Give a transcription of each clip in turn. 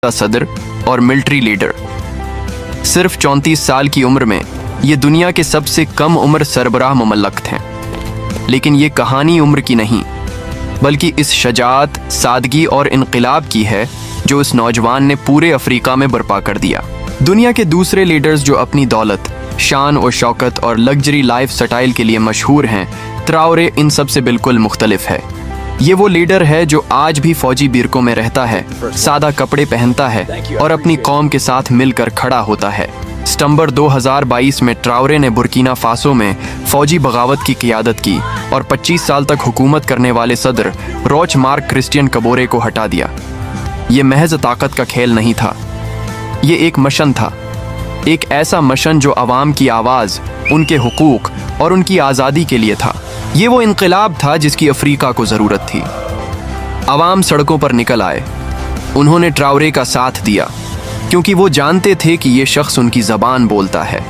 सदर और military leader. सिर्फ 34 साल की उम्र में ये दुनिया के सबसे कम उम्र सरबराह ममलकत हैं। लेकिन ये कहानी उम्र की नहीं, बल्कि इस शजाअत, सादगी और इनकलाब की है जो इस नौजवान ने पूरे अफ्रीका में बर्पा कर दिया। दुनिया के दूसरे लीडर्स जो अपनी दौलत, शान और शौकत और लग्जरी लाइफ स्टाइल के लिए मशहूर हैं, ट्राओरे इन सब से बिल्कुल मुख्तलिफ है। ये वो लीडर है जो आज भी फौजी बिरकों में रहता है, सादा कपड़े पहनता है और अपनी कौम के साथ मिलकर खड़ा होता है। सितंबर 2022 में ट्राओरे ने बुर्किना फासो में फौजी बगावत की क़ियादत की और 25 साल तक हुकूमत करने वाले सदर रोच मार्क क्रिस्टियन कबोरे को हटा दिया। ये महज ताकत का खेल नहीं था, ये एक मिशन था, एक ऐसा मिशन जो अवाम की आवाज़, उनके हुकूक और उनकी आज़ादी के लिए था। ये वो इनकलाब था जिसकी अफ्रीका को ज़रूरत थी। अवाम सड़कों पर निकल आए, उन्होंने ट्राओरे का साथ दिया क्योंकि वो जानते थे कि ये शख्स उनकी ज़बान बोलता है,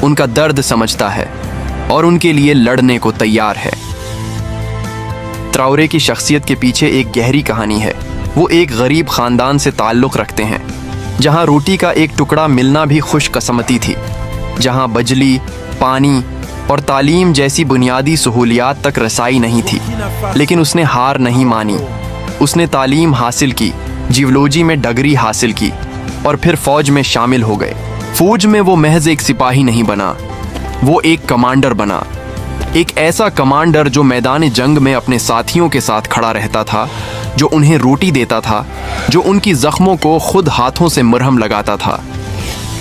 उनका दर्द समझता है और उनके लिए लड़ने को तैयार है। ट्राओरे की शख्सियत के पीछे एक गहरी कहानी है। वो एक गरीब ख़ानदान से ताल्लुक़ रखते हैं, जहाँ रोटी का एक टुकड़ा मिलना भी खुशकिस्मती थी, जहाँ बिजली, पानी और तालीम जैसी बुनियादी सहूलियात तक रसाई नहीं थी। लेकिन उसने हार नहीं मानी। उसने तालीम हासिल की, जियोलॉजी में डिग्री हासिल की और फिर फ़ौज में शामिल हो गए। फ़ौज में वो महज एक सिपाही नहीं बना, वो एक कमांडर बना। एक ऐसा कमांडर जो मैदान जंग में अपने साथियों के साथ खड़ा रहता था, जो उन्हें रोटी देता था, जो उनकी ज़ख्मों को खुद हाथों से मरहम लगाता था।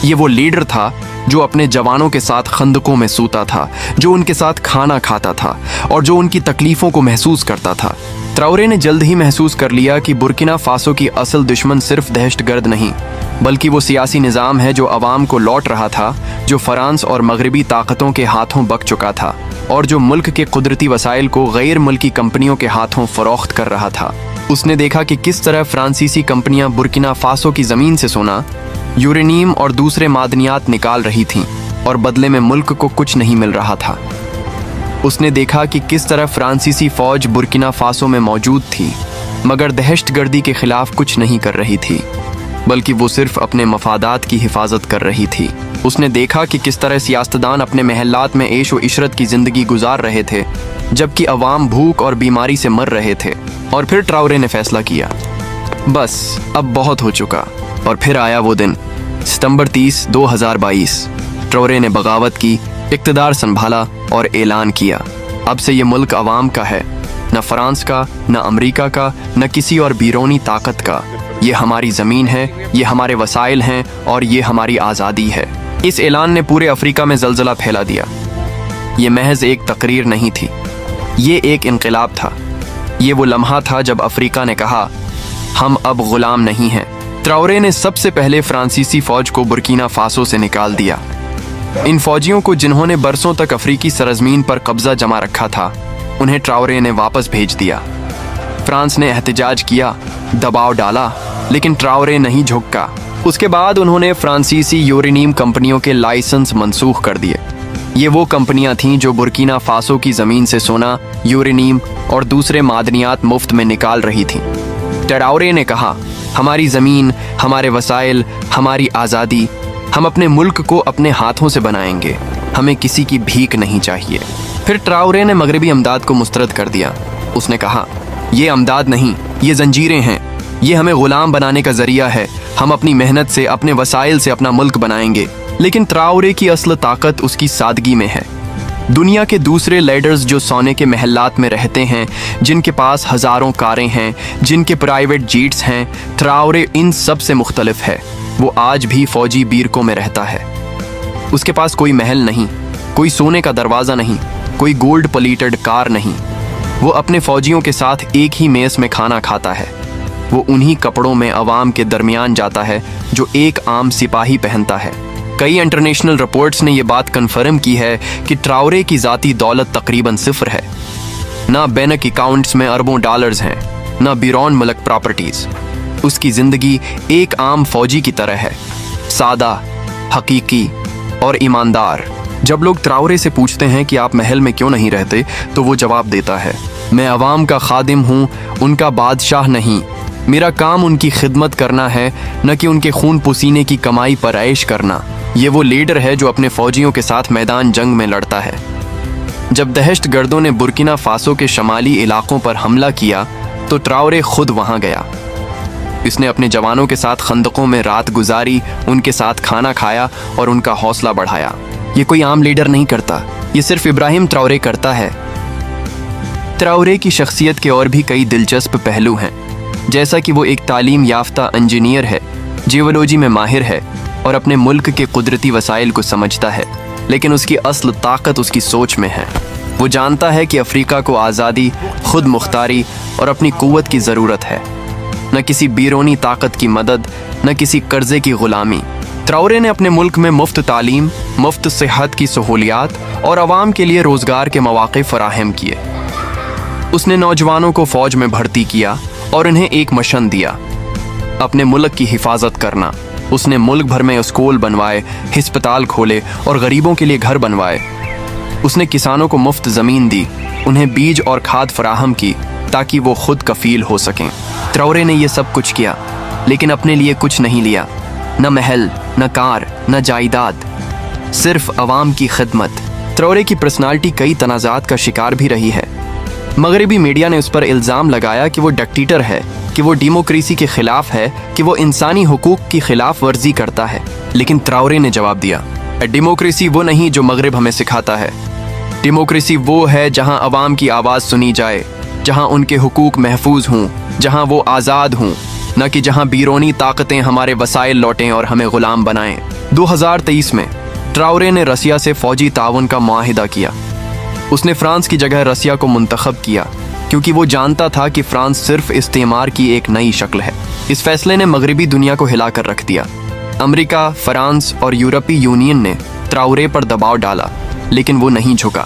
ये वो लीडर था जो अपने जवानों के साथ खंदकों में सूता था, जो उनके साथ खाना खाता था और जो उनकी तकलीफ़ों को महसूस करता था। ट्राओरे ने जल्द ही महसूस कर लिया कि बुर्किना फासो की असल दुश्मन सिर्फ दहशतगर्द नहीं, बल्कि वो सियासी निज़ाम है जो अवाम को लौट रहा था, जो फ्रांस और मगरबी ताकतों के हाथों बक चुका था और जो मुल्क के कुदरती वसाइल को गैर मुल्की कंपनियों के हाथों फ़रोख्त कर रहा था। उसने देखा कि किस तरह फ्रांसीसी कंपनियां बुर्किना फासो की ज़मीन से सोना, यूरेनियम और दूसरे मादनियात निकाल रही थीं और बदले में मुल्क को कुछ नहीं मिल रहा था। उसने देखा कि किस तरह फ्रांसीसी फ़ौज बुर्किना फासो में मौजूद थी, मगर दहशतगर्दी के ख़िलाफ़ कुछ नहीं कर रही थी, बल्कि वो सिर्फ अपने मफादात की हिफाजत कर रही थी। उसने देखा कि किस तरह सियासतदान अपने महल्लात में ऐश व इशरत की ज़िंदगी गुजार रहे थे, जबकि अवाम भूख और बीमारी से मर रहे थे। और फिर ट्राओरे ने फैसला किया, बस अब बहुत हो चुका। और फिर आया वो दिन, सितंबर 30, 2022। ट्राओरे ने बगावत की, इक़्तिदार संभाला और ऐलान किया, अब से ये मुल्क अवाम का है, न फ्रांस का, न अमेरिका का, न किसी और बैरूनी ताकत का। ये हमारी ज़मीन है, ये हमारे वसाइल हैं और ये हमारी आज़ादी है। इस ऐलान ने पूरे अफ्रीका में ज़लज़ला फैला दिया। ये महज एक तकरीर नहीं थी, ये एक इनकलाब था। ये वो लम्हा था जब अफ्रीका ने कहा, हम अब ग़ुलाम नहीं हैं। ट्राओरे ने सबसे पहले फ्रांसीसी फ़ौज को बुर्किना फासो से निकाल दिया। इन फ़ौजियों को, जिन्होंने बरसों तक अफ्रीकी सरज़मीन पर कब्ज़ा जमा रखा था, उन्हें ट्राओरे ने वापस भेज दिया। फ्रांस ने एहतजाज किया, दबाव डाला, लेकिन ट्राओरे नहीं झुका। उसके बाद उन्होंने फ्रांसीसी यूरेनियम कंपनियों के लाइसेंस मनसूख कर दिए। ये वो कंपनियां थीं जो बुर्किना फासो की ज़मीन से सोना, यूरेनियम और दूसरे मादनियात मुफ्त में निकाल रही थीं। ट्राओरे ने कहा, हमारी ज़मीन, हमारे वसाइल, हमारी आज़ादी, हम अपने मुल्क को अपने हाथों से बनाएंगे, हमें किसी की भीख नहीं चाहिए। फिर ट्राओरे ने मगरबी अमदाद को मुस्तरद कर दिया। उसने कहा, ये अमदाद नहीं, ये जंजीरें हैं, ये हमें ग़ुलाम बनाने का ज़रिया है। हम अपनी मेहनत से, अपने वसाइल से अपना मुल्क बनाएंगे। लेकिन ट्राओरे की असल ताकत उसकी सादगी में है। दुनिया के दूसरे लीडर्स जो सोने के महल्लात में रहते हैं, जिनके पास हज़ारों कारें हैं, जिनके प्राइवेट जेट्स हैं, ट्राओरे इन सब से मुख्तलिफ है। वो आज भी फ़ौजी बीरकों में रहता है। उसके पास कोई महल नहीं, कोई सोने का दरवाज़ा नहीं, कोई गोल्ड प्लेटेड कार नहीं। वो अपने फ़ौजियों के साथ एक ही मेज़ में खाना खाता है। वो उन्हीं कपड़ों में अवाम के दरमियान जाता है जो एक आम सिपाही पहनता है। कई इंटरनेशनल रिपोर्ट्स ने यह बात कन्फर्म की है कि ट्राओरे की ज़ाती दौलत तकरीबन सिफर है। ना बैंक अकाउंट्स में अरबों डॉलर्स हैं, ना बैरून मुल्क प्रॉपर्टीज़। उसकी ज़िंदगी एक आम फ़ौजी की तरह है, सादा, हकीकी और ईमानदार। जब लोग ट्राओरे से पूछते हैं कि आप महल में क्यों नहीं रहते, तो वो जवाब देता है, मैं अवाम का खादिम हूँ, उनका बादशाह नहीं। میرا کام ان کی خدمت کرنا ہے، نہ کہ ان کے خون پسینے کی کمائی پر عیش کرنا۔ یہ وہ لیڈر ہے جو اپنے فوجیوں کے ساتھ میدان جنگ میں لڑتا ہے۔ جب دہشت گردوں نے برکینا فاسو کے شمالی علاقوں پر حملہ کیا تو ٹراورے خود وہاں گیا۔ اس نے اپنے جوانوں کے ساتھ خندقوں میں رات گزاری، ان کے ساتھ کھانا کھایا اور ان کا حوصلہ بڑھایا۔ یہ کوئی عام لیڈر نہیں کرتا، یہ صرف ابراہیم ٹراورے کرتا ہے۔ ٹراورے کی شخصیت کے اور بھی کئی دلچسپ پہلو ہیں، جیسا کہ وہ ایک تعلیم یافتہ انجینئر ہے، جیولوجی میں ماہر ہے اور اپنے ملک کے قدرتی وسائل کو سمجھتا ہے، لیکن اس کی اصل طاقت اس کی سوچ میں ہے۔ وہ جانتا ہے کہ افریقہ کو آزادی، خود مختاری اور اپنی قوت کی ضرورت ہے، نہ کسی بیرونی طاقت کی مدد، نہ کسی قرضے کی غلامی۔ ٹراورے نے اپنے ملک میں مفت تعلیم، مفت صحت کی سہولیات اور عوام کے لیے روزگار کے مواقع فراہم کیے۔ اس نے نوجوانوں کو فوج میں بھرتی کیا اور انہیں ایک مشن دیا: اپنے ملک کی حفاظت کرنا۔ اس نے ملک بھر میں اسکول بنوائے، ہسپتال کھولے اور غریبوں کے لیے گھر بنوائے۔ اس نے کسانوں کو مفت زمین دی، انہیں بیج اور کھاد فراہم کی تاکہ وہ خود کفیل ہو سکیں۔ ٹراورے نے یہ سب کچھ کیا، لیکن اپنے لیے کچھ نہیں لیا، نہ محل، نہ کار، نہ جائیداد، صرف عوام کی خدمت۔ ٹراورے کی پرسنالٹی کئی تنازعات کا شکار بھی رہی ہے۔ مغربی میڈیا نے اس پر الزام لگایا کہ وہ ڈکٹیٹر ہے، کہ وہ ڈیموکریسی کے خلاف ہے، کہ وہ انسانی حقوق کی خلاف ورزی کرتا ہے۔ لیکن ٹراورے نے جواب دیا: ڈیموکریسی وہ نہیں جو مغرب ہمیں سکھاتا ہے۔ ڈیموکریسی وہ ہے جہاں عوام کی آواز سنی جائے، جہاں ان کے حقوق محفوظ ہوں، جہاں وہ آزاد ہوں، نہ کہ جہاں بیرونی طاقتیں ہمارے وسائل لوٹیں اور ہمیں غلام بنائیں۔ 2023 میں ٹراورے نے رسیا سے فوجی تعاون کا معاہدہ کیا۔ اس نے فرانس کی جگہ رسیا کو منتخب کیا، کیونکہ وہ جانتا تھا کہ فرانس صرف استعمار کی ایک نئی شکل ہے۔ اس فیصلے نے مغربی دنیا کو ہلا کر رکھ دیا۔ امریکہ، فرانس اور یورپی یونین نے ٹراورے پر دباؤ ڈالا، لیکن وہ نہیں جھکا۔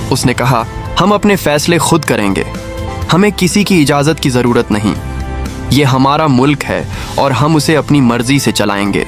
اس نے کہا: ہم اپنے فیصلے خود کریں گے، ہمیں کسی کی اجازت کی ضرورت نہیں۔ یہ ہمارا ملک ہے اور ہم اسے اپنی مرضی سے چلائیں گے۔